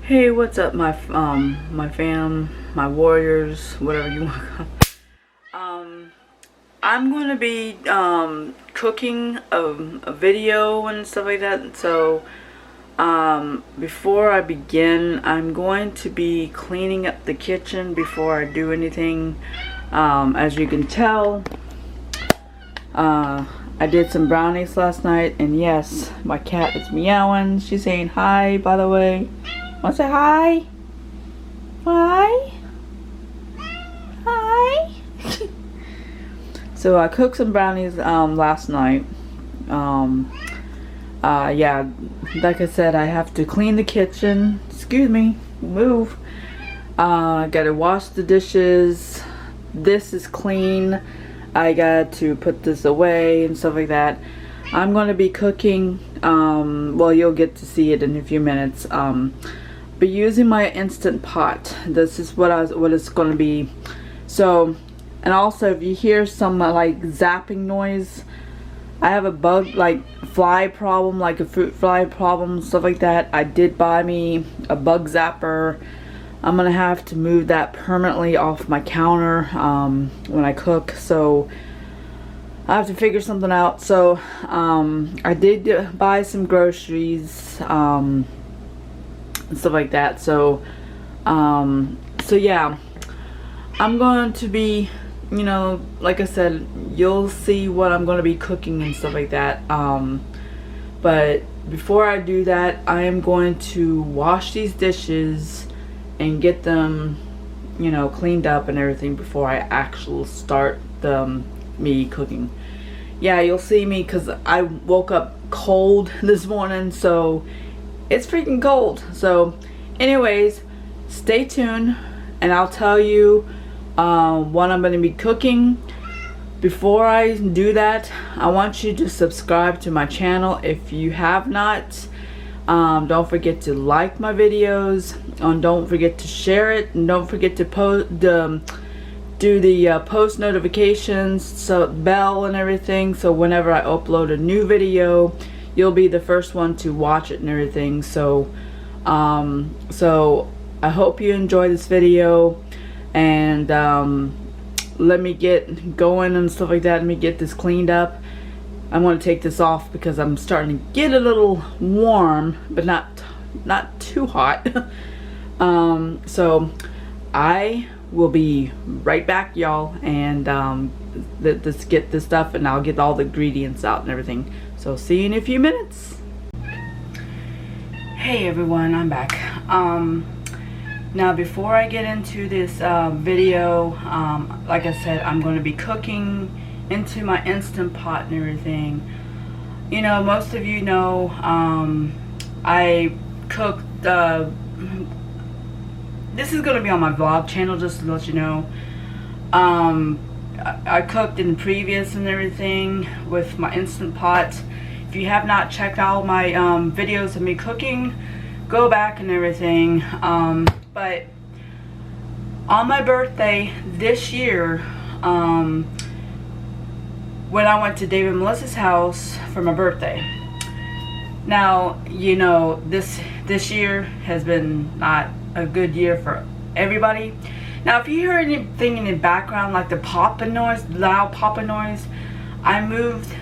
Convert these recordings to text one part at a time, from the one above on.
Hey, what's up, my fam, my warriors, whatever you want. I'm going to be cooking a video and stuff like that. So before I begin, I'm going to be cleaning up the kitchen before I do anything. As you can tell, I did some brownies last night, and yes, my cat is meowing. She's saying hi, by the way. Want to say hi? Hi? Hi? So I cooked some brownies last night. Yeah, like I said, I have to clean the kitchen. Excuse me, move. Gotta wash the dishes. This is clean. I got to put this away and stuff like that. I'm gonna be cooking. Well, you'll get to see it in a few minutes. But using my Instant Pot. This is what it's gonna be. So, and also if you hear some like zapping noise, I have a bug, like fly problem, like a fruit fly problem, stuff like that. I did buy me a bug zapper. I'm gonna have to move that permanently off my counter when I cook. So I have to figure something out. So I did buy some groceries and stuff like that. So so yeah, I'm going to be, you know, like I said, you'll see what I'm going to be cooking and stuff like that. But before I do that, I am going to wash these dishes and get them, you know, cleaned up and everything before I actually start me cooking. Yeah, you'll see me because I woke up cold this morning, so it's freaking cold. So anyways, stay tuned and I'll tell you what I'm going to be cooking. Before I do that, I want you to subscribe to my channel if you have not. Don't forget to like my videos, and don't forget to share it, and don't forget to do the post notifications, so bell and everything, so whenever I upload a new video, you'll be the first one to watch it and everything. So so I hope you enjoy this video, and let me get going and stuff like that. Let me get this cleaned up. I'm going to take this off because I'm starting to get a little warm, but not too hot. So I will be right back, y'all, and let's get this stuff, and I'll get all the ingredients out and everything. So see you in a few minutes. Hey everyone, I'm back. Now before I get into this video, like I said, I'm going to be cooking into my Instant Pot and everything. You know, most of you know, I cooked, this is going to be on my vlog channel, just to let you know. I cooked in previous and everything with my Instant Pot. If you have not checked out my videos of me cooking, go back and everything. But on my birthday this year, when I went to David and Melissa's house for my birthday. Now, you know, this year has been not a good year for everybody. Now, if you hear anything in the background, like the popping noise, loud popping noise, I moved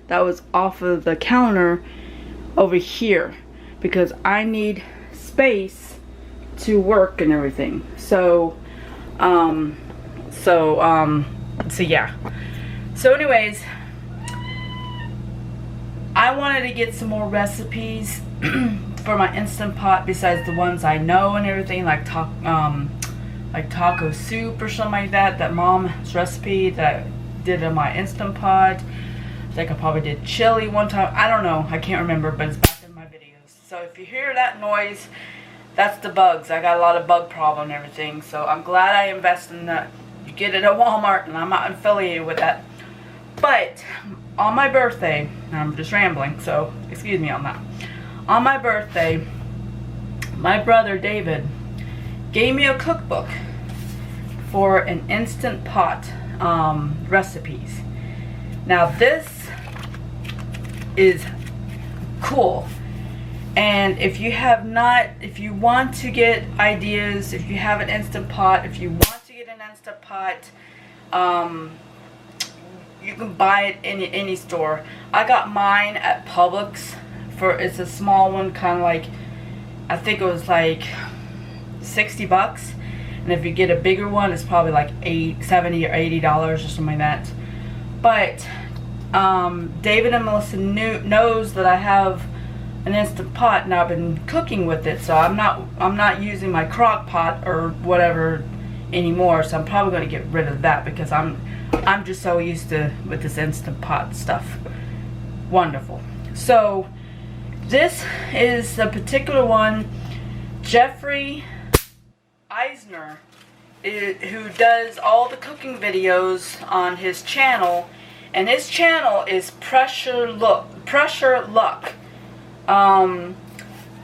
that was off of the counter over here because I need space to work and everything. So yeah. So anyways, I wanted to get some more recipes for my Instant Pot besides the ones I know and everything, like taco soup or something like that. That mom's recipe that I did in my Instant Pot. I think I probably did chili one time. I don't know. I can't remember, but it's back in my videos. So if you hear that noise, that's the bugs. I got a lot of bug problem and everything. So I'm glad I invested in that. You get it at Walmart, and I'm not affiliated with that. But on my birthday, and I'm just rambling, so excuse me on that. On my birthday, my brother David gave me a cookbook for an Instant Pot recipes. Now this is cool. And if you want to get ideas, if you have an Instant Pot, if you want to get an Instant Pot, you can buy it in any store. I got mine at Publix it's a small one, kind of like, I think it was like $60. And if you get a bigger one, it's probably like $70 or $80 or something like that. But David and Melissa knows that I have an Instant Pot, and I've been cooking with it, so I'm not using my crock pot or whatever anymore. So I'm probably going to get rid of that, because I'm just so used to with this Instant Pot stuff. Wonderful. So this is a particular one, Jeffrey Eisner, who does all the cooking videos on his channel, and his channel is Pressure Luck.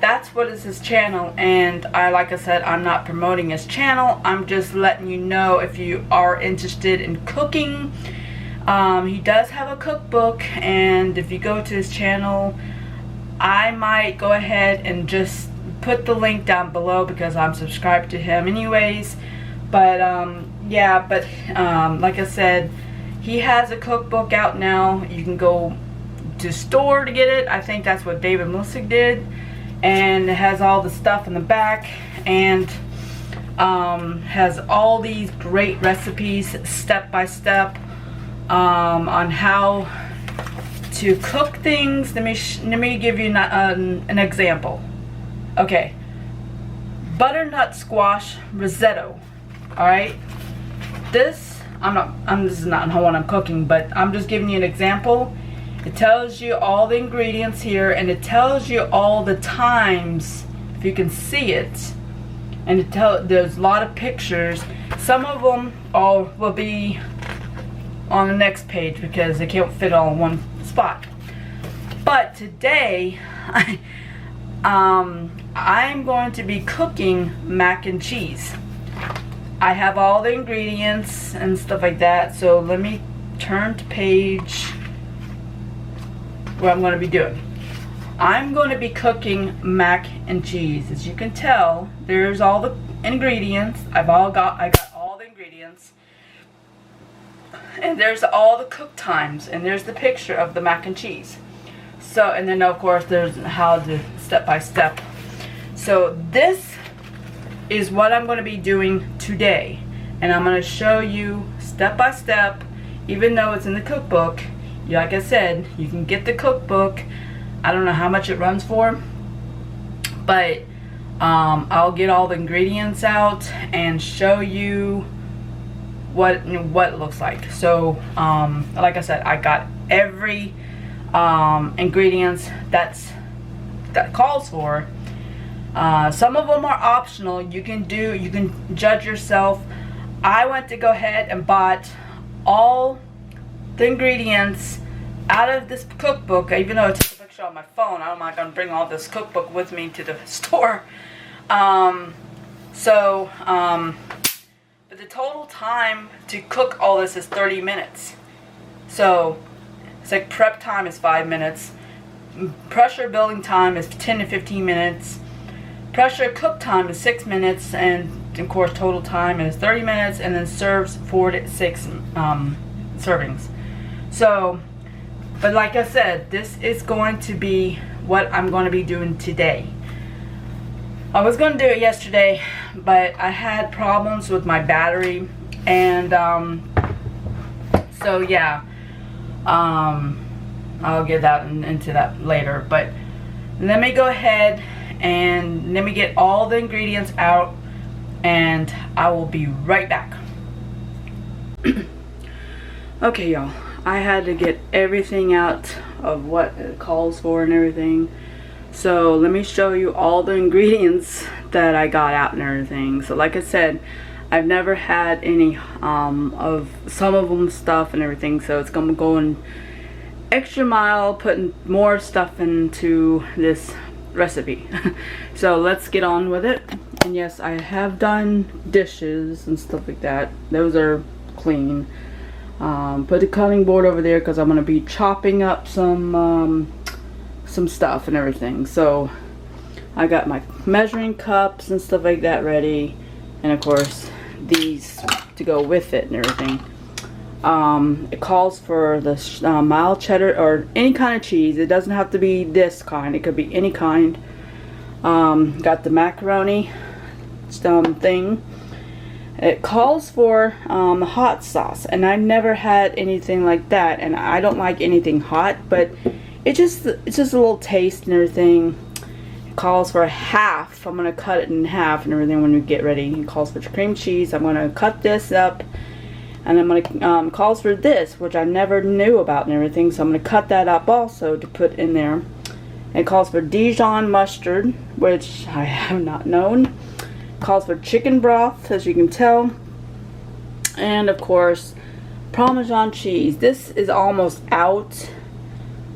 That's what is his channel, and like I said, I'm not promoting his channel. I'm just letting you know if you are interested in cooking. He does have a cookbook, and if you go to his channel, I might go ahead and just put the link down below, because I'm subscribed to him anyways. But yeah, but like I said, he has a cookbook out now. You can go to store to get it. I think that's what David and Melissa did, and it has all the stuff in the back, and has all these great recipes step by step on how to cook things. Let me give you an example. Okay, butternut squash risotto. All right, this is not what I'm cooking, but I'm just giving you an example. It tells you all the ingredients here, and it tells you all the times, if you can see it. And there's a lot of pictures. Some of them will be on the next page, because they can't fit all in one spot. But today, I'm going to be cooking mac and cheese. I have all the ingredients and stuff like that, so let me turn to page what I'm going to be doing. I'm going to be cooking mac and cheese. As you can tell, there's all the ingredients. I got all the ingredients. And there's all the cook times, and there's the picture of the mac and cheese. So, and then of course there's how to step by step. So this is what I'm going to be doing today, and I'm going to show you step by step. Even though it's in the cookbook, like I said, you can get the cookbook. I don't know how much it runs for, but I'll get all the ingredients out and show you what it looks like. So like I said, I got every ingredients that calls for. Some of them are optional. You can judge yourself. I went to go ahead and bought all the ingredients out of this cookbook, even though I took a picture on my phone. I'm not going to bring all this cookbook with me to the store. But the total time to cook all this is 30 minutes. So it's like prep time is 5 minutes. Pressure building time is 10 to 15 minutes. Pressure cook time is 6 minutes, and of course total time is 30 minutes, and then serves 4 to 6 servings. So, but like I said, this is going to be what I'm going to be doing today. I was going to do it yesterday, but I had problems with my battery, and so yeah, I'll get into that later. But let me go ahead and let me get all the ingredients out, and I will be right back. Okay, y'all, I had to get everything out of what it calls for and everything. So let me show you all the ingredients that I got out and everything. So like I said, I've never had any of some of them stuff and everything, so it's gonna go an extra mile putting more stuff into this recipe. So let's get on with it. And yes, I have done dishes and stuff like that. Those are clean. Put the cutting board over there because I'm going to be chopping up some some stuff and everything. So I got my measuring cups and stuff like that ready, and of course these to go with it and everything. It calls for the mild cheddar or any kind of cheese. It doesn't have to be this kind, it could be any kind. Got the macaroni thing. It calls for hot sauce, and I've never had anything like that, and I don't like anything hot, but it's just a little taste and everything. It calls for a half. I'm gonna cut it in half and everything when we get ready. It calls for cream cheese. I'm gonna cut this up, and I'm gonna calls for this, which I never knew about and everything, so I'm gonna cut that up also to put in there. It calls for Dijon mustard, which I have not known. Calls for chicken broth, as you can tell, and of course Parmesan cheese. This is almost out, so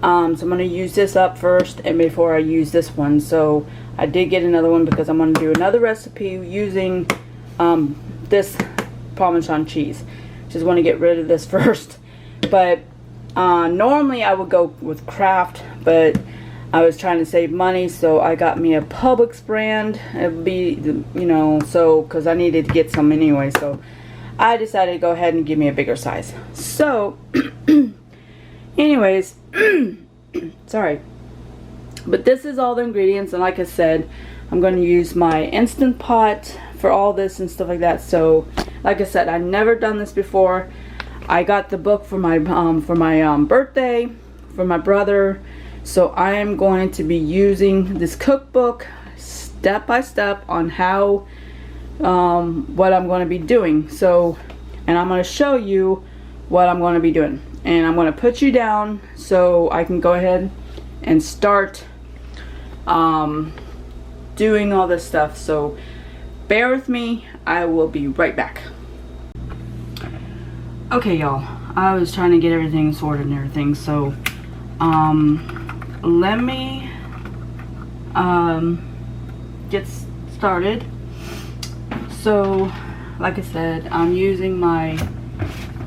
I'm going to use this up first and before I use this one. So I did get another one because I'm going to do another recipe using this Parmesan cheese. Just want to get rid of this first, but normally I would go with Kraft, but I was trying to save money, so I got me a Publix brand. It would be, you know, so, because I needed to get some anyway, so I decided to go ahead and give me a bigger size. So, anyways, sorry. But this is all the ingredients, and like I said, I'm going to use my Instant Pot for all this and stuff like that. So, like I said, I've never done this before. I got the book for my birthday, for my brother. So I am going to be using this cookbook step by step on how, what I'm going to be doing. So, and I'm going to show you what I'm going to be doing. And I'm going to put you down so I can go ahead and start doing all this stuff. So bear with me. I will be right back. Okay, y'all. I was trying to get everything sorted and everything. So, let me get started. So like I said, I'm using my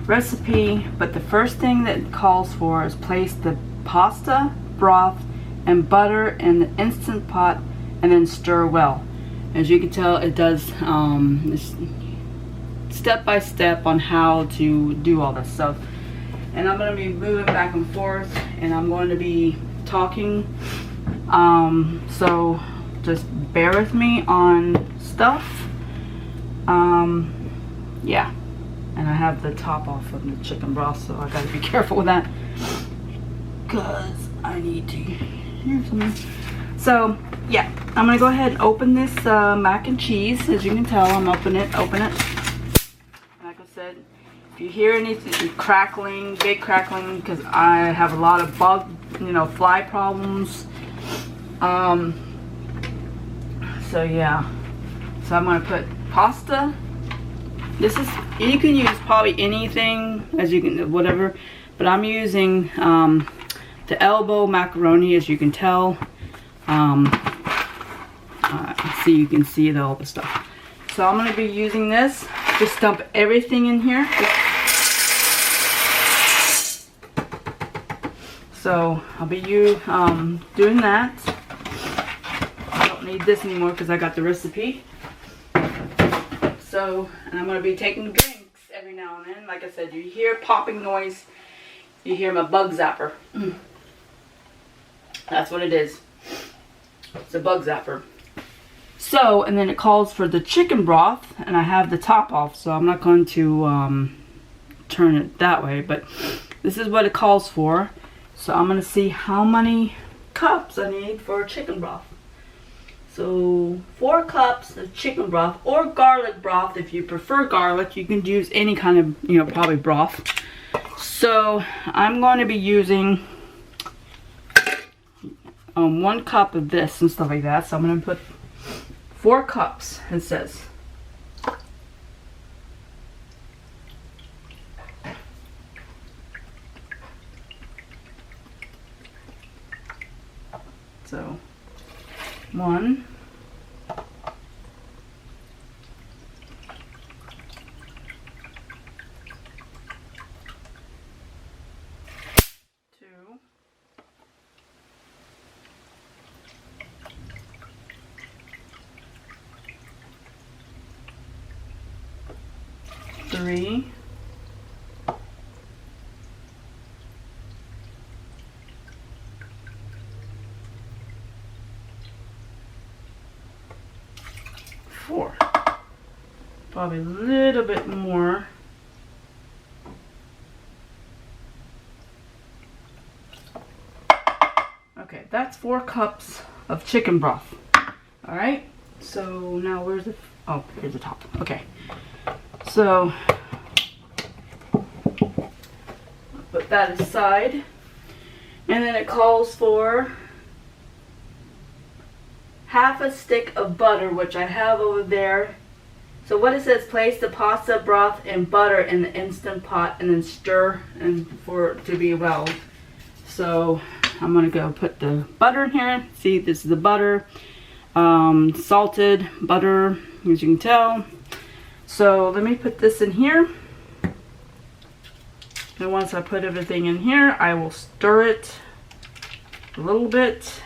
recipe, but the first thing that it calls for is place the pasta, broth, and butter in the Instant Pot and then stir well. As you can tell, it does step by step on how to do all this stuff. And I'm going to be moving back and forth, and I'm going to be talking, so just bear with me on stuff. Yeah, and I have the top off of the chicken broth, so I gotta be careful with that because I need to use them. So yeah, I'm gonna go ahead and open this mac and cheese. As you can tell, I'm open it. Like I said, if you hear anything crackling, big crackling, because I have a lot of fly problems. So yeah, so I'm gonna put pasta. This is, you can use probably anything, as you can, whatever, but I'm using the elbow macaroni, as you can tell. See, you can see all the stuff. So I'm gonna be using this. Just dump everything in here. So I'll be doing that. I don't need this anymore because I got the recipe. So, and I'm going to be taking drinks every now and then. Like I said, you hear popping noise, you hear my bug zapper. That's what it is. It's a bug zapper. So, and then it calls for the chicken broth, and I have the top off, so I'm not going to turn it that way, but this is what it calls for. So I'm going to see how many cups I need for chicken broth. So 4 cups of chicken broth, or garlic broth. If you prefer garlic, you can use any kind of, probably broth. So I'm going to be using 1 cup of this and stuff like that. So I'm going to put 4 cups, it says. So 1, 2, 3. Probably a little bit more. Okay, that's 4 cups of chicken broth. All right, so now where's the, oh, here's the top. Okay, so I'll put that aside. And then it calls for half a stick of butter, which I have over there. So what it says, place the pasta broth and butter in the Instant Pot and then stir and for it to be well. So I'm gonna go put the butter in here. See, this is the butter, salted butter, as you can tell. So let me put this in here. And once I put everything in here, I will stir it a little bit.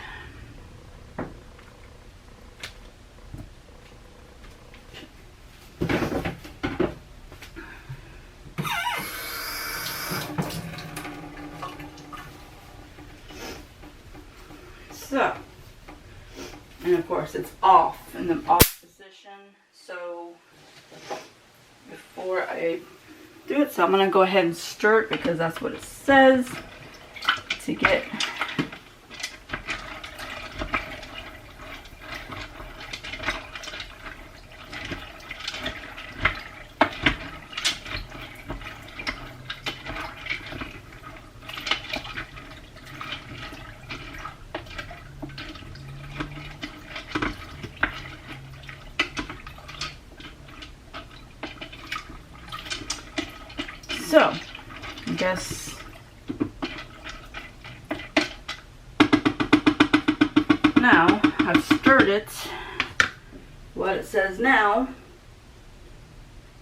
So, and of course it's off in the off position. So before I do it, so I'm gonna go ahead and stir it because that's what it says to get. So, I guess now I've stirred it. What it says now,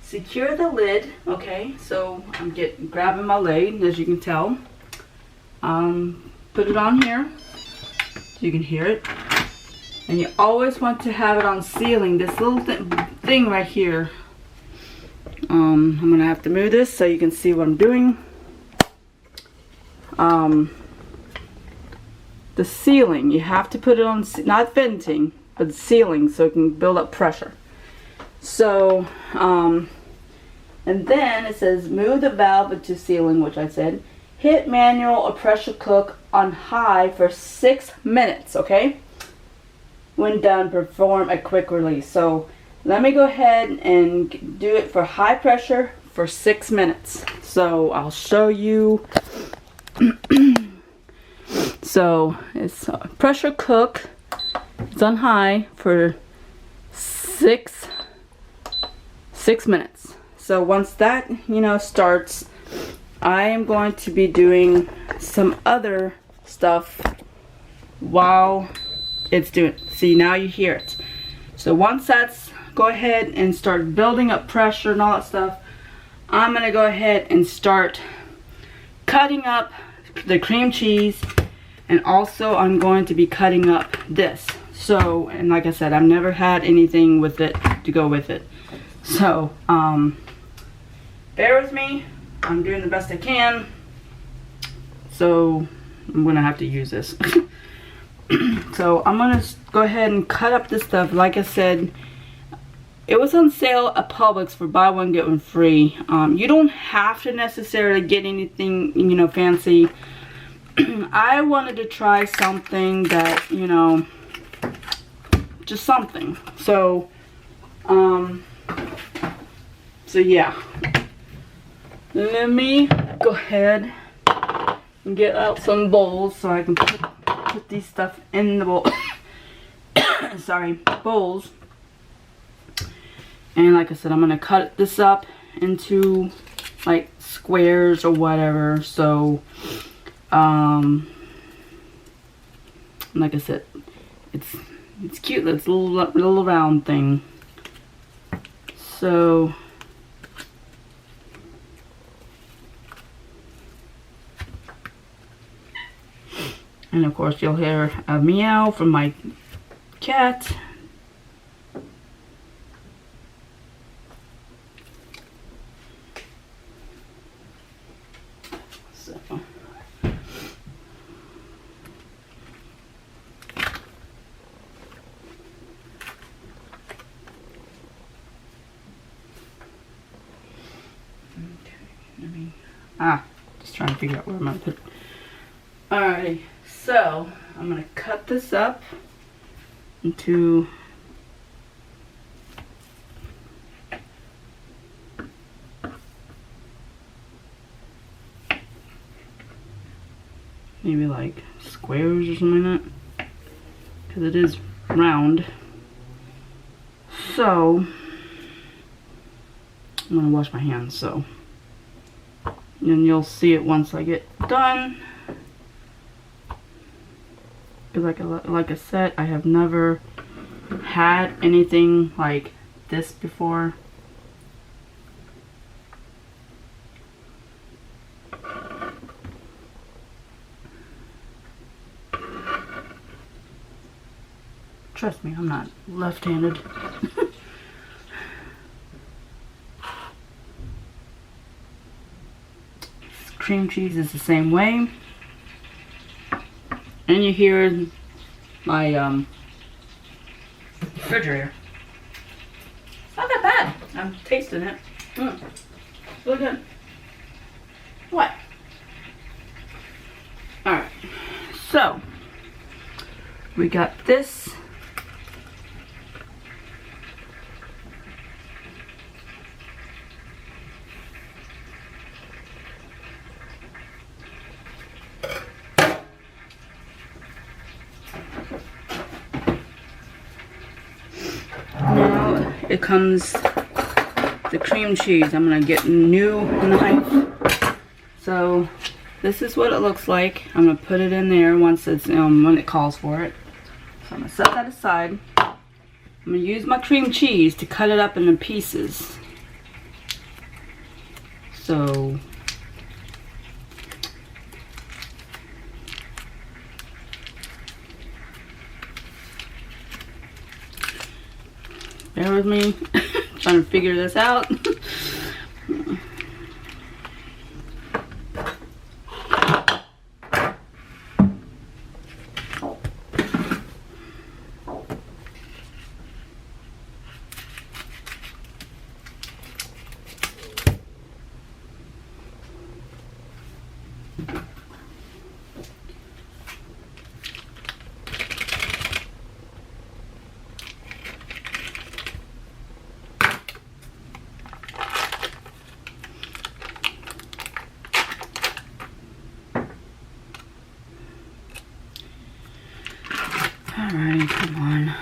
secure the lid. Okay, so I'm grabbing my lid, as you can tell. Put it on here so you can hear it. And you always want to have it on sealing. This little thing right here. I'm gonna have to move this so you can see what I'm doing. The sealing, you have to put it on, not venting, but sealing, so it can build up pressure. So, and then it says move the valve into sealing, which I said. Hit manual or pressure cook on high for 6 minutes, okay? When done, perform a quick release. So, let me go ahead and do it for high pressure for 6 minutes. So I'll show you. So it's pressure cook. It's on high for six minutes. So once that, starts, I am going to be doing some other stuff while it's doing. See, now you hear it. So once that's, go ahead and start building up pressure and all that stuff. I'm gonna go ahead and start cutting up the cream cheese, and also I'm going to be cutting up this. So, and like I said, I've never had anything with it to go with it. So, bear with me. I'm doing the best I can. So, I'm gonna have to use this. So, I'm gonna go ahead and cut up this stuff. Like I said, it was on sale at Publix for buy one get one free. You don't have to necessarily get anything, fancy. I wanted to try something that, just something. So, yeah. Let me go ahead and get out some bowls so I can put these stuff in the bowl. Sorry, bowls. And like I said, I'm going to cut this up into like squares or whatever. So, like I said, it's cute. It's a little round thing. So, and of course you'll hear a meow from my cat. trying to figure out where I'm gonna put it. Alrighty, so I'm gonna cut this up into maybe like squares or something like that, because it is round. So I'm gonna wash my hands, so and you'll see it once I get done. Because like I said, I have never had anything like this before. Trust me, I'm not left-handed. Cream cheese is the same way. And you hear my refrigerator. It's not that bad. I'm tasting it. It's really good. What? Alright. So, we got this. Now it comes the cream cheese. I'm gonna get a new knife. So this is what it looks like. I'm gonna put it in there once it's when it calls for it. So I'm gonna set that aside. I'm gonna use my cream cheese to cut it up into pieces. So bear with me, trying to figure this out. Alrighty, come on.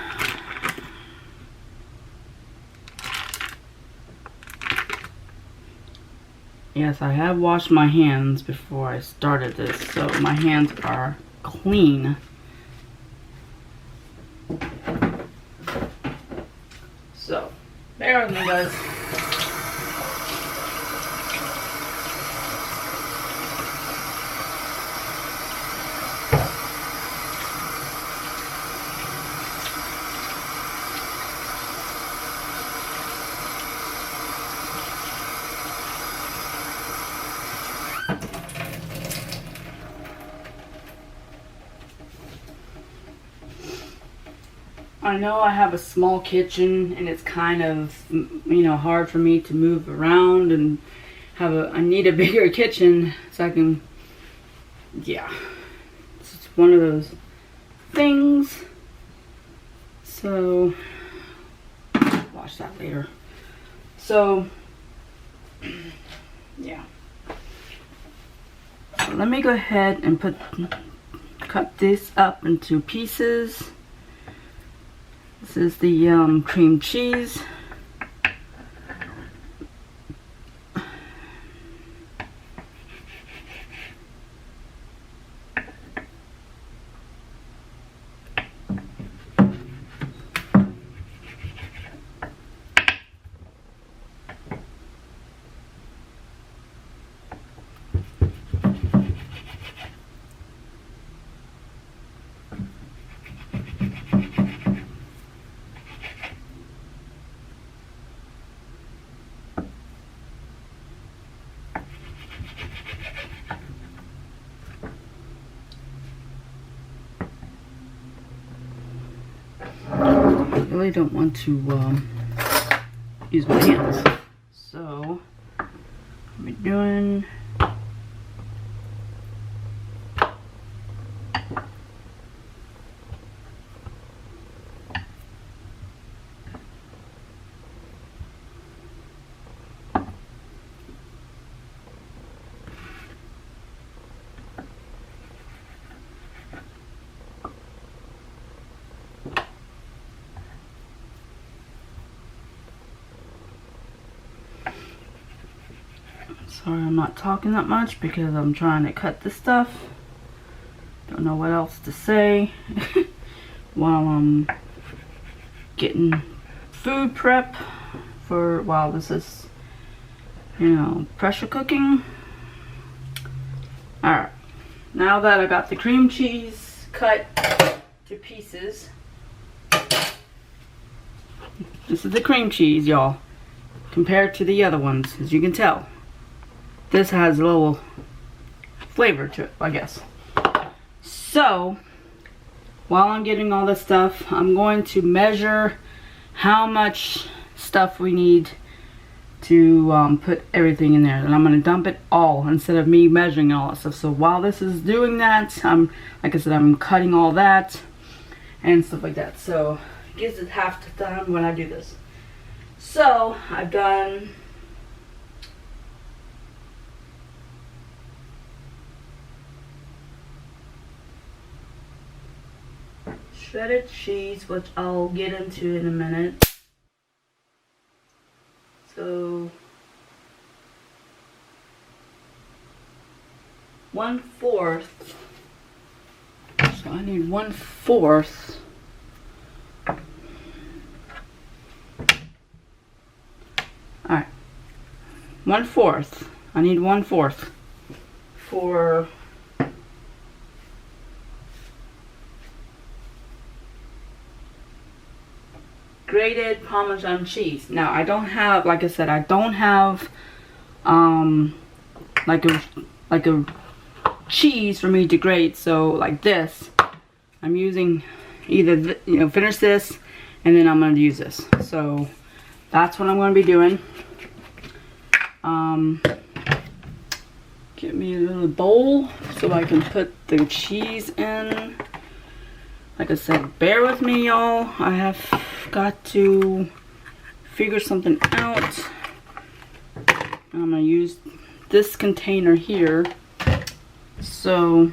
Yes, I have washed my hands before I started this, so my hands are clean. So, bear with me, guys. I know I have a small kitchen and it's kind of, you know, hard for me to move around and I need a bigger kitchen so I can, yeah, it's just one of those things. So, watch that later. So, yeah. So let me go ahead and cut this up into pieces. This is the cream cheese. I really don't want to use my hands, so I'm doing Sorry I'm not talking that much because I'm trying to cut this stuff. Don't know what else to say while I'm getting food prep for while this is, you know, pressure cooking. Alright, now that I got the cream cheese cut to pieces, this is the cream cheese, y'all, compared to the other ones. As you can tell, this has a little flavor to it, I guess. So while I'm getting all this stuff, I'm going to measure how much stuff we need to put everything in there, and I'm going to dump it all instead of me measuring all that stuff. So while this is doing that, like I said, I'm cutting all that and stuff like that. So it gives it half the time when I do this. So I've done shredded cheese, which I'll get into in a minute. So 1/4. So I need 1/4. Alright. 1/4. I need 1/4 for grated Parmesan cheese. Now I don't have, like I said, I don't have like a cheese for me to grate. So like this, I'm using either finish this and then I'm going to use this. So that's what I'm going to be doing. Get me a little bowl so I can put the cheese in. Like I said, bear with me, y'all. I have got to figure something out. I'm going to use this container here. So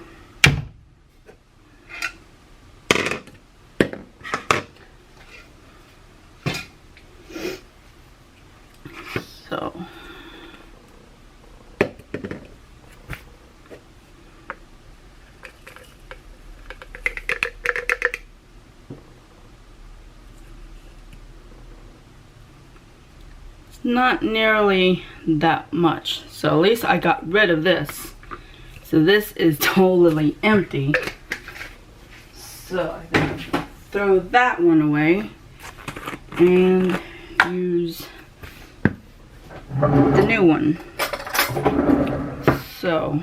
not nearly that much, so at least I got rid of this. So this is totally empty, so I can throw that one away and use the new one. So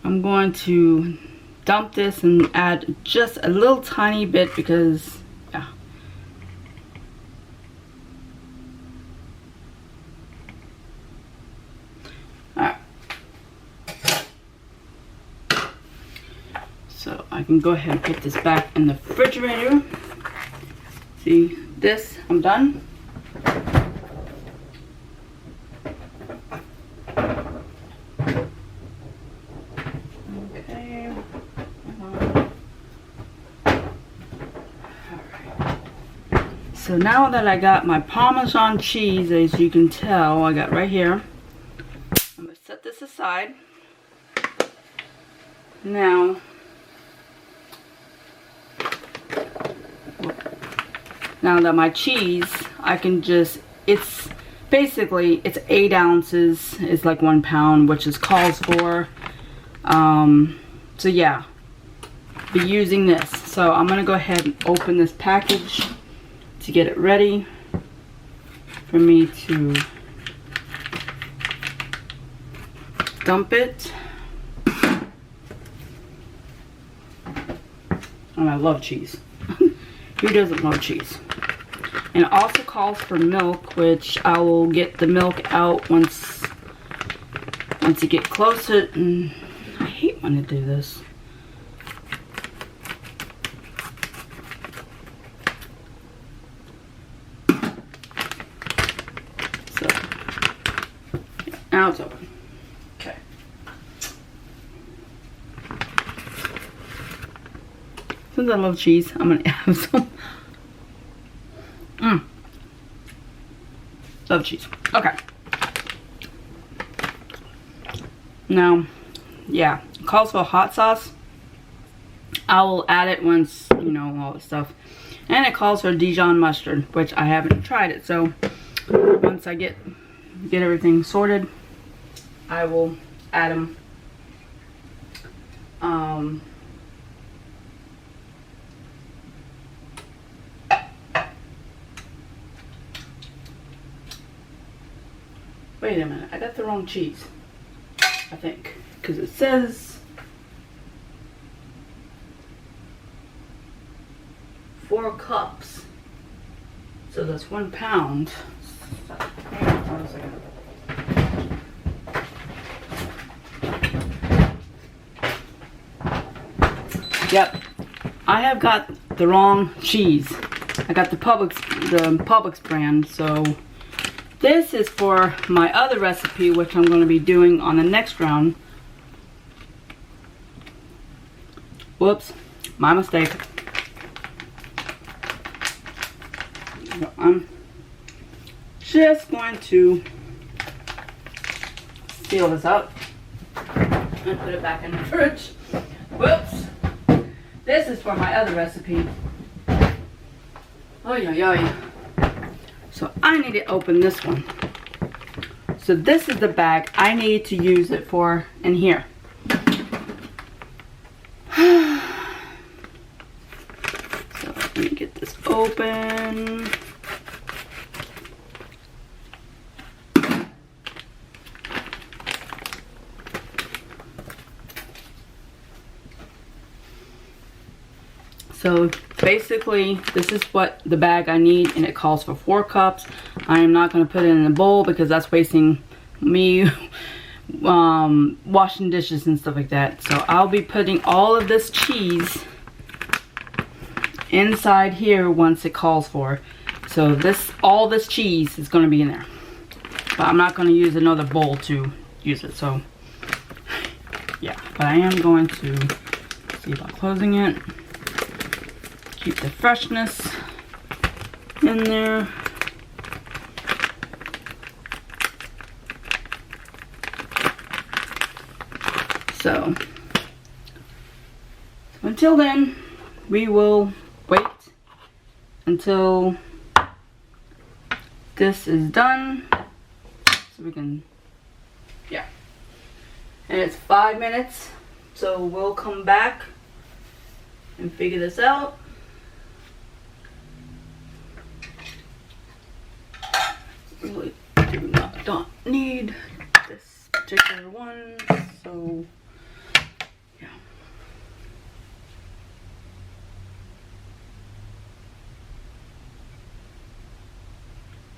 I'm going to dump this and add just a little tiny bit because, yeah. Alright. So I can go ahead and put this back in the refrigerator. See, this, I'm done. So now that I got my Parmesan cheese, as you can tell, I got right here. I'm going to set this aside. Now, that my cheese, I can just, it's basically, it's 8 ounces. It's like 1 pound, which is calls for. So yeah, be using this. So I'm going to go ahead and open this package to get it ready for me to dump it. And I love cheese. Who doesn't love cheese? And it also calls for milk, which I will get the milk out once you get closer. And I hate when I do this. Now it's open. Okay. Since I love cheese, I'm gonna have some. Love cheese. Okay. Now, yeah, it calls for hot sauce. I will add it once, you know, all the stuff. And it calls for Dijon mustard, which I haven't tried it. So once I get everything sorted, I will add them. Wait a minute, I got the wrong cheese, I think, because it says 4 cups, so that's 1 pound. Hang on 1 second. Yep, I have got the wrong cheese. I got the Publix brand, so this is for my other recipe, which I'm going to be doing on the next round. Whoops, my mistake. So I'm just going to seal this up and put it back in the fridge. Whoops. This is for my other recipe. Oh yeah. So I need to open this one. So this is the bag I need to use it for in here. So let me get this open. So basically, this is what the bag I need, and it calls for 4 cups. I am not going to put it in a bowl because that's wasting me washing dishes and stuff like that. So I'll be putting all of this cheese inside here once it calls for. So all this cheese is going to be in there. But I'm not going to use another bowl to use it. So yeah, but I am going to see about closing it. Keep the freshness in there. So until then, we will wait until this is done. So we can, yeah. And it's 5 minutes. So we'll come back and figure this out. Really don't need this particular one, so yeah.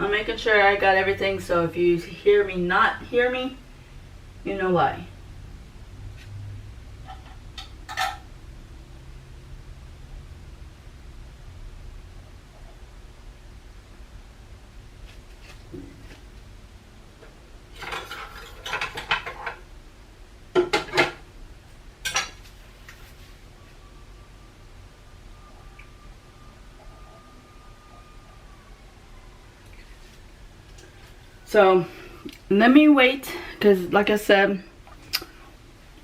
I'm making sure I got everything, so if you hear me not hear me, you know why. So let me wait, because like I said,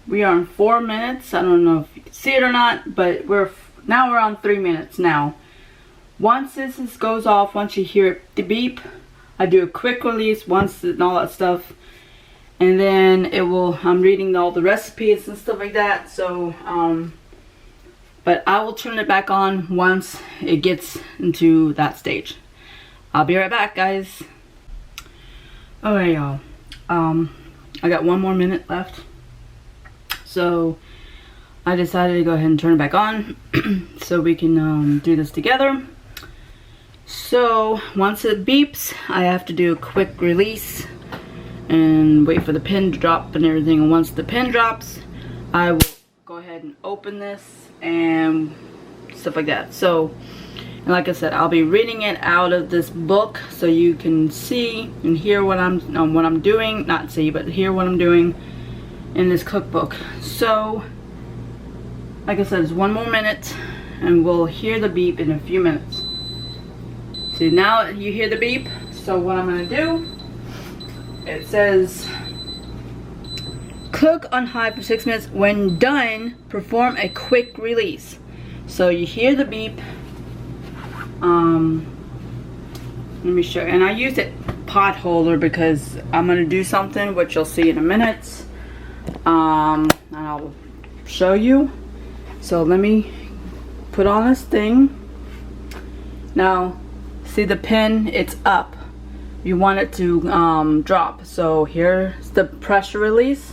we are in 4 minutes. I don't know if you can see it or not, but we're on 3 minutes now. Once this goes off, once you hear it, the beep, I do a quick release once and all that stuff, and then it will, I'm reading all the recipes and stuff like that. So but I will turn it back on once it gets into that stage. I'll be right back, guys. Alright, y'all, I got 1 more minute left, so I decided to go ahead and turn it back on so we can do this together. So once it beeps, I have to do a quick release and wait for the pin to drop and everything, and once the pin drops, I will go ahead and open this and stuff like that. So And like I said, I'll be reading it out of this book so you can see and hear what I'm doing. Not see, but hear what I'm doing in this cookbook. So, like I said, it's 1 more minute and we'll hear the beep in a few minutes. See, now you hear the beep. So what I'm going to do, it says, cook on high for 6 minutes. When done, perform a quick release. So you hear the beep. Let me show you. And I used a pot holder because I'm going to do something, which you'll see in a minute. And I'll show you. So let me put on this thing. Now, see the pin? It's up. You want it to drop. So here's the pressure release.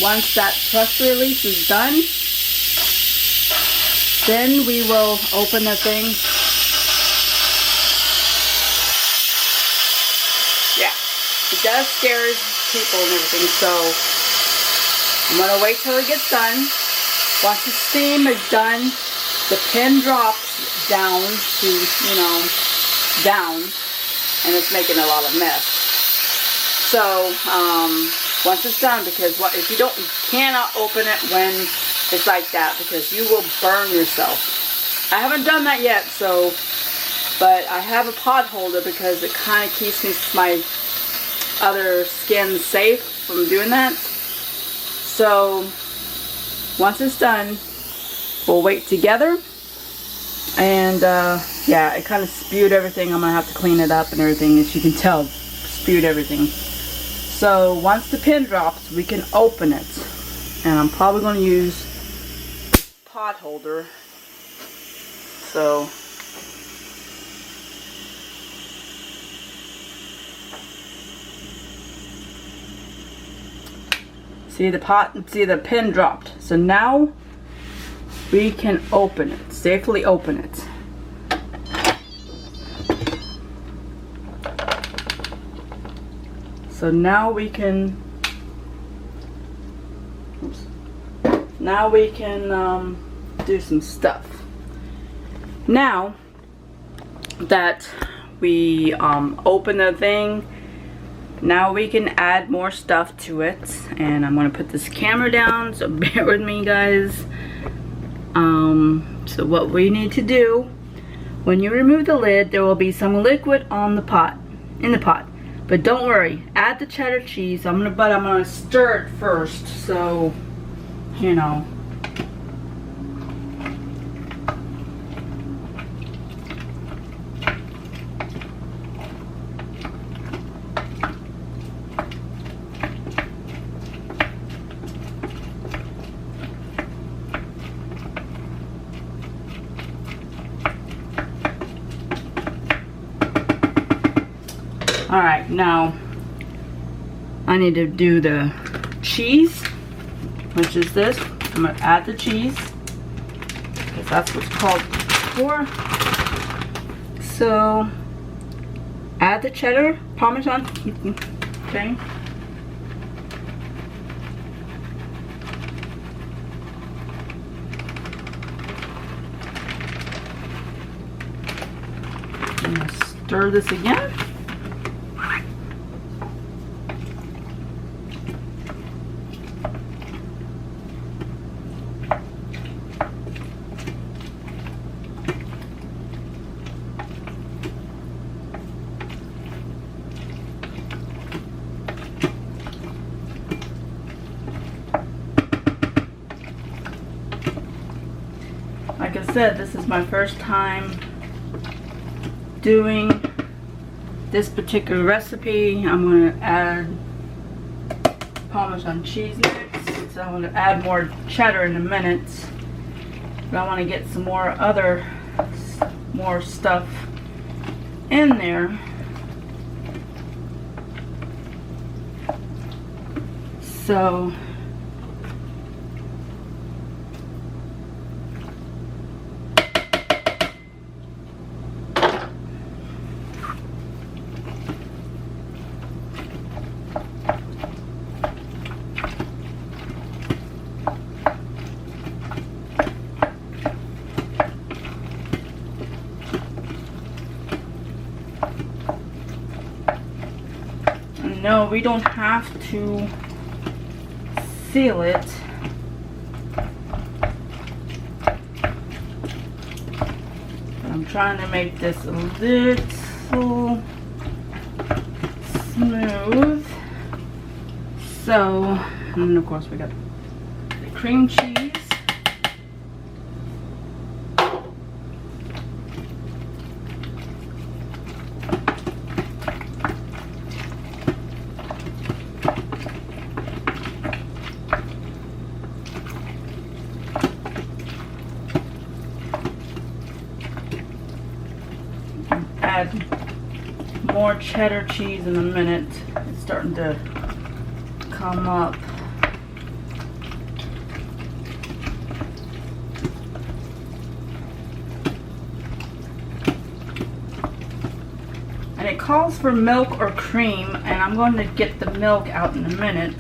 Once that pressure release is done, then we will open the thing. Yeah, it does scare people and everything, so I'm gonna wait till it gets done. Once the steam is done, the pin drops down to, you know, down, and it's making a lot of mess. So once it's done, because if you cannot open it when it's like that, because you will burn yourself. I haven't done that yet, so, but I have a pot holder because it kind of keeps my other skin safe from doing that. So once it's done, we'll wait together. And yeah, it kind of spewed everything. I'm gonna have to clean it up and everything. As you can tell, spewed everything. So once the pin drops, we can open it. And I'm probably going to use this pot holder. So see the pin dropped. So now we can open it, safely open it. So now we can, do some stuff. Now that we open the thing, now we can add more stuff to it. And I'm going to put this camera down, so bear with me, guys. So what we need to do, when you remove the lid, there will be some liquid on the pot, in the pot. But don't worry, add the cheddar cheese. I'm gonna stir it first, so you know. Alright, now I need to do the cheese, which is this. I'm going to add the cheese, because that's what's called for. So, add the cheddar, Parmesan, okay. I'm going to stir this again. Like I said, this is my first time doing this particular recipe. I'm going to add Parmesan cheese next. So I'm going to add more cheddar in a minute. But I want to get some more stuff in there. So No, we don't have to seal it. I'm trying to make this a little smooth. So, and then of course we got the cream cheese. Add more cheddar cheese in a minute. It's starting to come up. And it calls for milk or cream, and I'm going to get the milk out in a minute.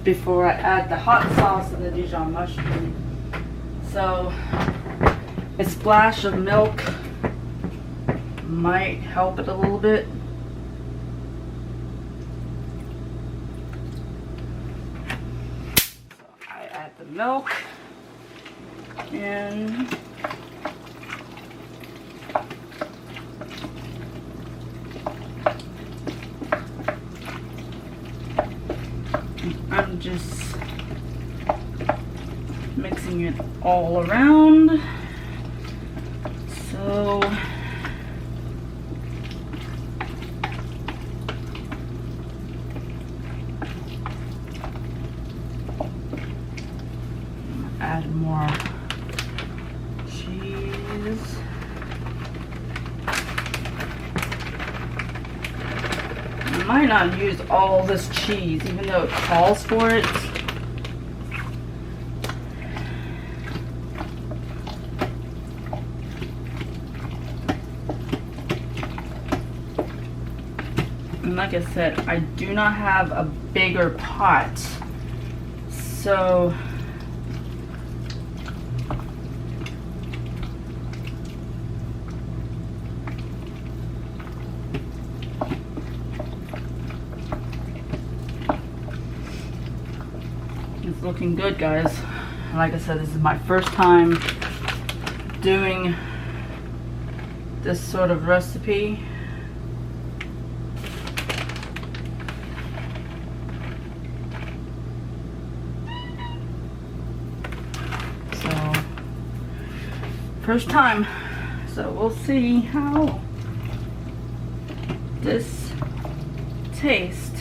Before I add the hot sauce and the Dijon mustard. So a splash of milk might help it a little bit. So I add the milk and I'm just mixing it all around. So add more cheese. I might not use all this cheese, even though it calls for it. And like I said, I do not have a bigger pot, so it's looking good, guys. Like I said, this is my first time doing this sort of recipe. First time, so we'll see how this tastes.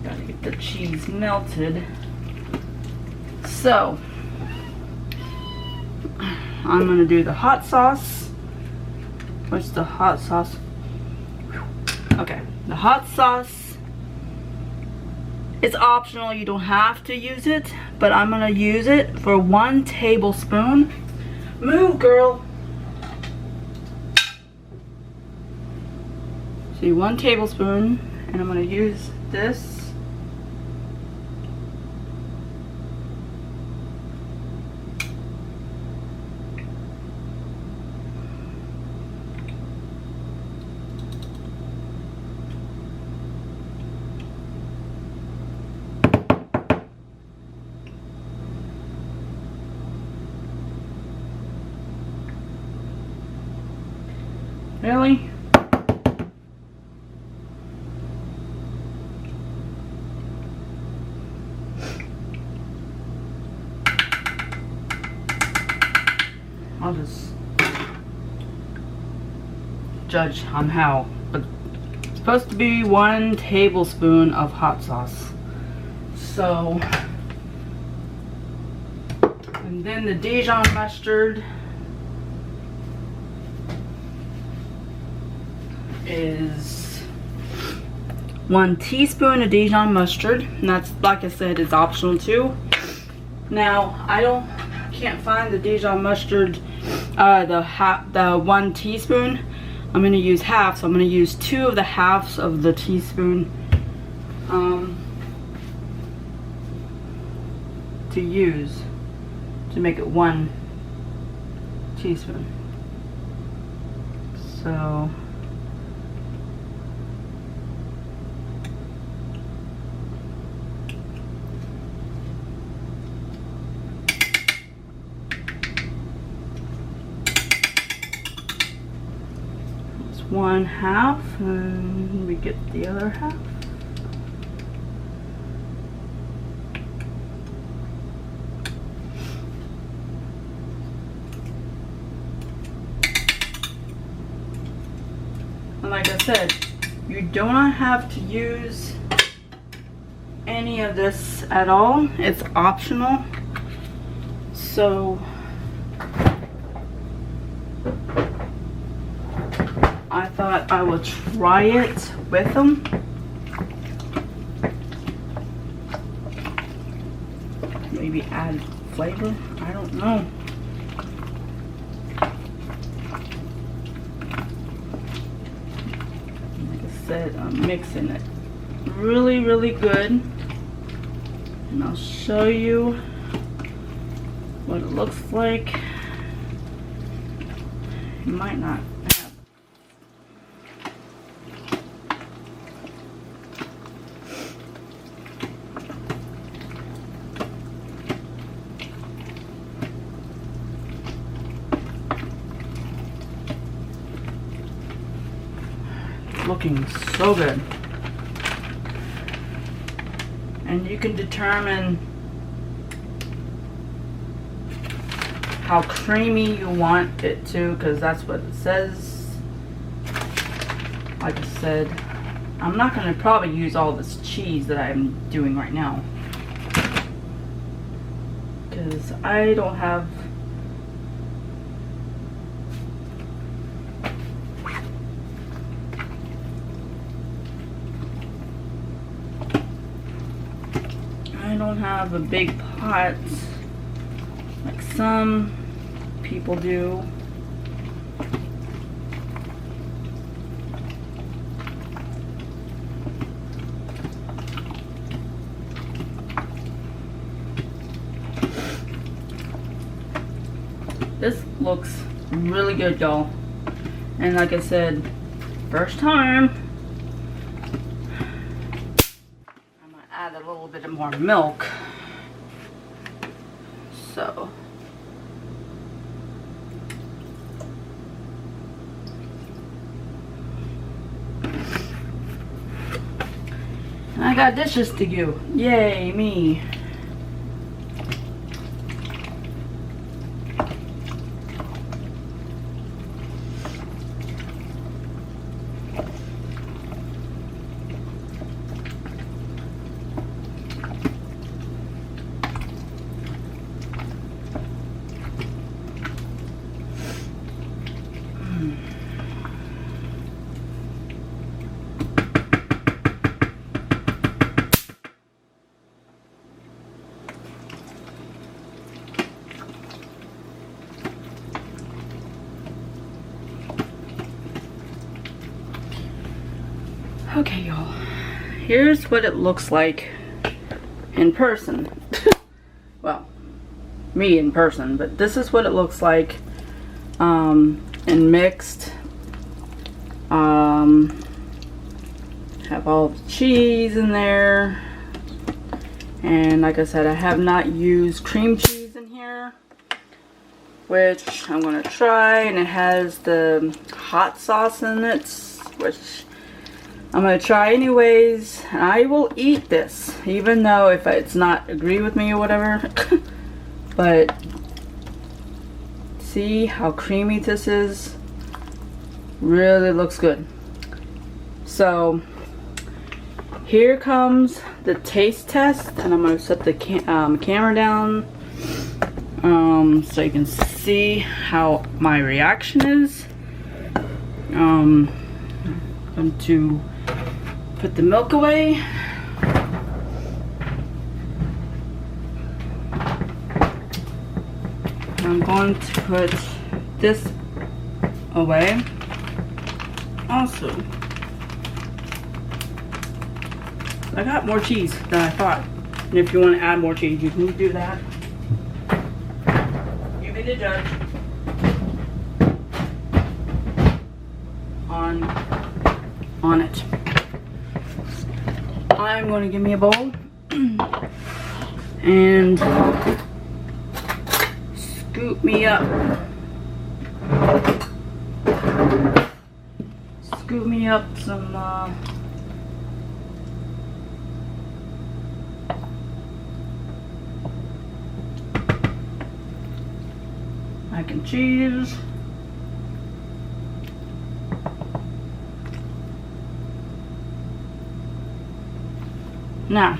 Gotta get the cheese melted. So I'm gonna do the hot sauce. What's the hot sauce? Okay, the hot sauce is optional. You don't have to use it, but I'm gonna use it for 1 tablespoon. Move, girl. See, 1 tablespoon, and I'm gonna use this. Really? I'll just judge on how, but it's supposed to be 1 tablespoon of hot sauce. So, and then the Dijon mustard is 1 teaspoon of Dijon mustard, and that's, like I said, is optional too. Now I can't find the Dijon mustard the 1 teaspoon. I'm gonna use half, so I'm gonna use 2 of the halves of the teaspoon to use to make it 1 teaspoon. So it's 1/2, and we get the other half. And like I said, you do not have to use any of this at all. It's optional. So I thought I would try it with them. Maybe add flavor. I don't know. I'm mixing it really good, and I'll show you what it looks like. You might not have looking so good, and you can determine how creamy you want it to, because that's what it says. Like I said, I'm not going to probably use all this cheese that I'm doing right now, because I don't have a big pot like some people do. This looks really good, y'all. And like I said, first time. I'm gonna add a little bit more milk. So I got dishes to do. Yay, me. Okay, y'all, here's what it looks like in person. Well, me in person, but this is what it looks like and mixed. Have all the cheese in there, and like I said, I have not used cream cheese in here, which I'm gonna try, and it has the hot sauce in it, which I'm gonna try anyways. I will eat this, even though if it's not agree with me or whatever. But see how creamy this is? Really looks good. So here comes the taste test, and I'm gonna set the camera down so you can see how my reaction is. I'm going to put the milk away. I'm going to put this away. Also, I got more cheese than I thought. And if you want to add more cheese, you can do that. You be the judge on it. I'm going to give me a bowl and scoop me up. Scoop me up some mac and cheese. Now,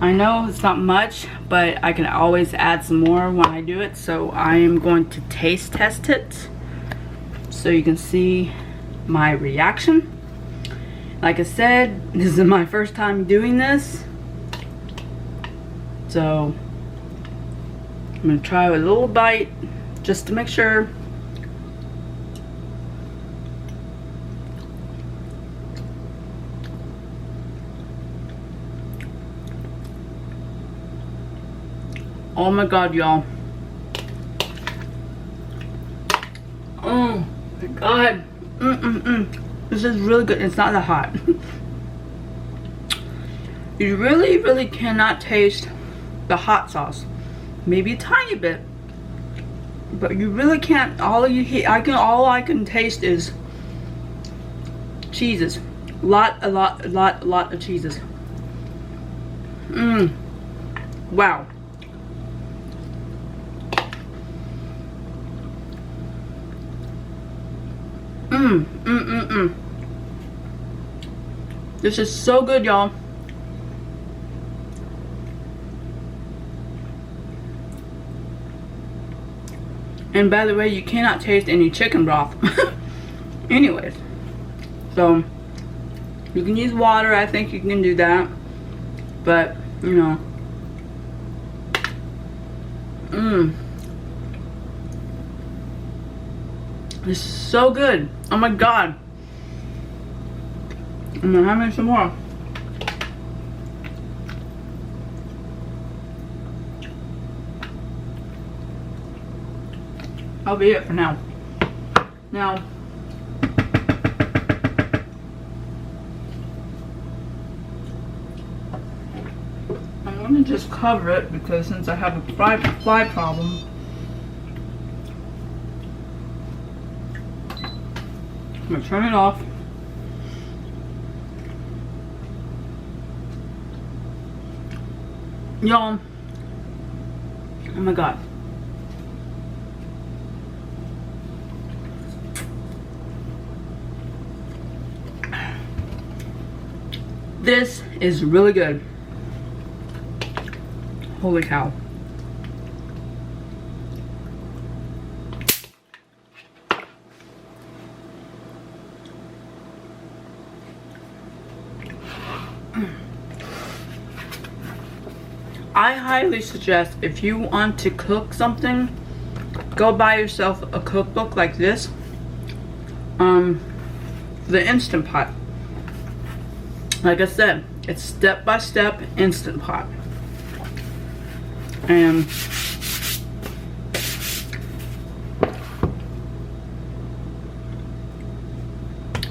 I know it's not much, but I can always add some more when I do it, so I am going to taste test it so you can see my reaction. Like I said, this is my first time doing this, so I'm going to try a little bite just to make sure. Oh my god, y'all. Oh my god. This is really good. It's not that hot. You really cannot taste the hot sauce. Maybe a tiny bit. But you really can't. All I can taste is cheeses. A lot of cheeses. Wow. This is so good, y'all. And by the way, you cannot taste any chicken broth. Anyways, so you can use water. I think you can do that, but you know, this is so good. Oh my god. I'm gonna have me some more. I'll be it for now. Now, I'm gonna just cover it because since I have a fly problem, I'm gonna turn it off. Y'all, oh my god. This is really good. Holy cow. I highly suggest if you want to cook something, go buy yourself a cookbook like this. The Instant Pot. Like I said, it's step-by-step Instant Pot. And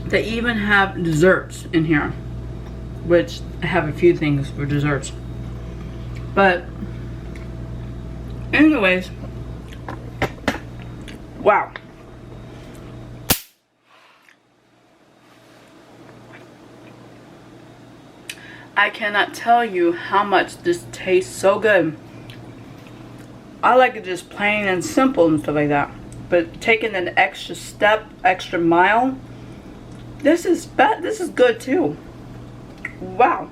they even have desserts in here, which I have a few things for desserts. But anyways, wow. I cannot tell you how much this tastes so good. I like it just plain and simple and stuff like that. But taking an extra step, extra mile, this is good too. Wow.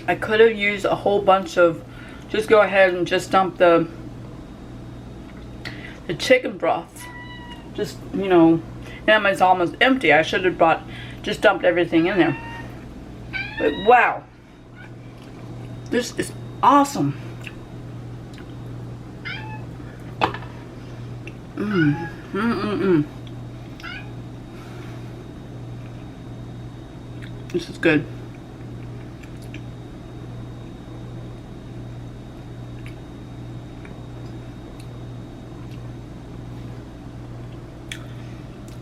I could have used a whole bunch of, just go ahead and just dump the chicken broth. Just, you know, and it's almost empty. I should have just dumped everything in there. But wow. This is awesome. This is good.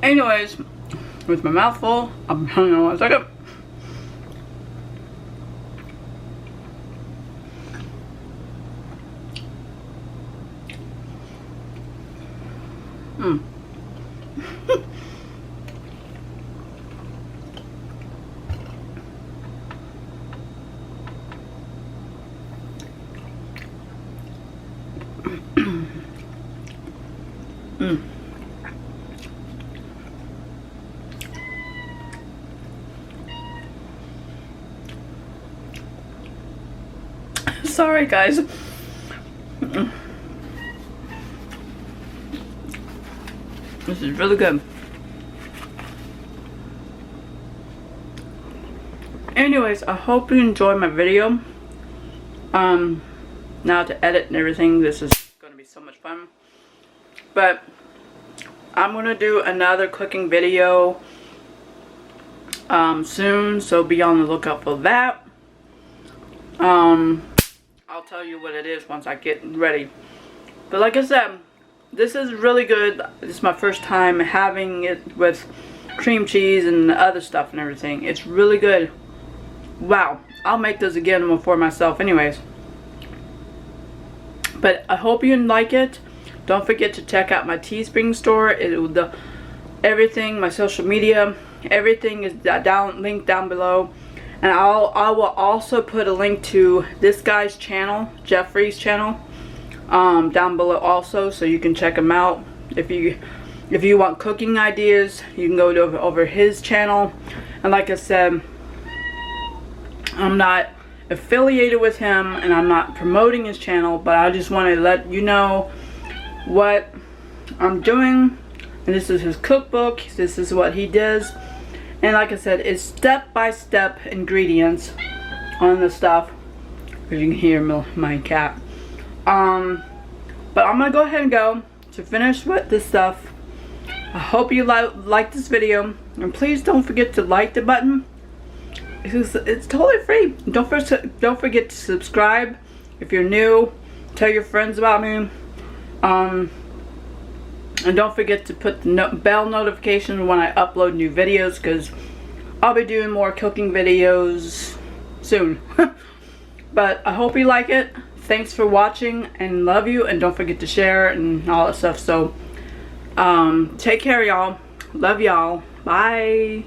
Anyways, with my mouth full, I'm hanging on 1 second. Sorry guys. This is really good. Anyways, I hope you enjoyed my video. Now to edit and everything, this is going to be so much fun. But I'm going to do another cooking video soon, so be on the lookout for that. I'll tell you what it is once I get ready. But like I said, this is really good. This is my first time having it with cream cheese and other stuff and everything. It's really good. Wow, I'll make this again for myself anyways. But I hope you like it. Don't forget to check out my Teespring store. Everything, my social media, everything is linked down below. And I will also put a link to this guy's channel, Jeffrey's channel, down below also, so you can check him out. If you want cooking ideas, you can go over his channel. And like I said, I'm not affiliated with him and I'm not promoting his channel, but I just want to let you know what I'm doing. And this is his cookbook. This is what he does. And like I said, it's step-by-step ingredients on the stuff. As you can hear my cat. But I'm going to go ahead and go to finish with this stuff. I hope you like this video. And please don't forget to like the button. It's totally free. Don't forget to subscribe if you're new. Tell your friends about me. And don't forget to put the bell notification when I upload new videos, because I'll be doing more cooking videos soon. But I hope you like it. Thanks for watching and love you. And don't forget to share and all that stuff. So take care, y'all. Love y'all. Bye.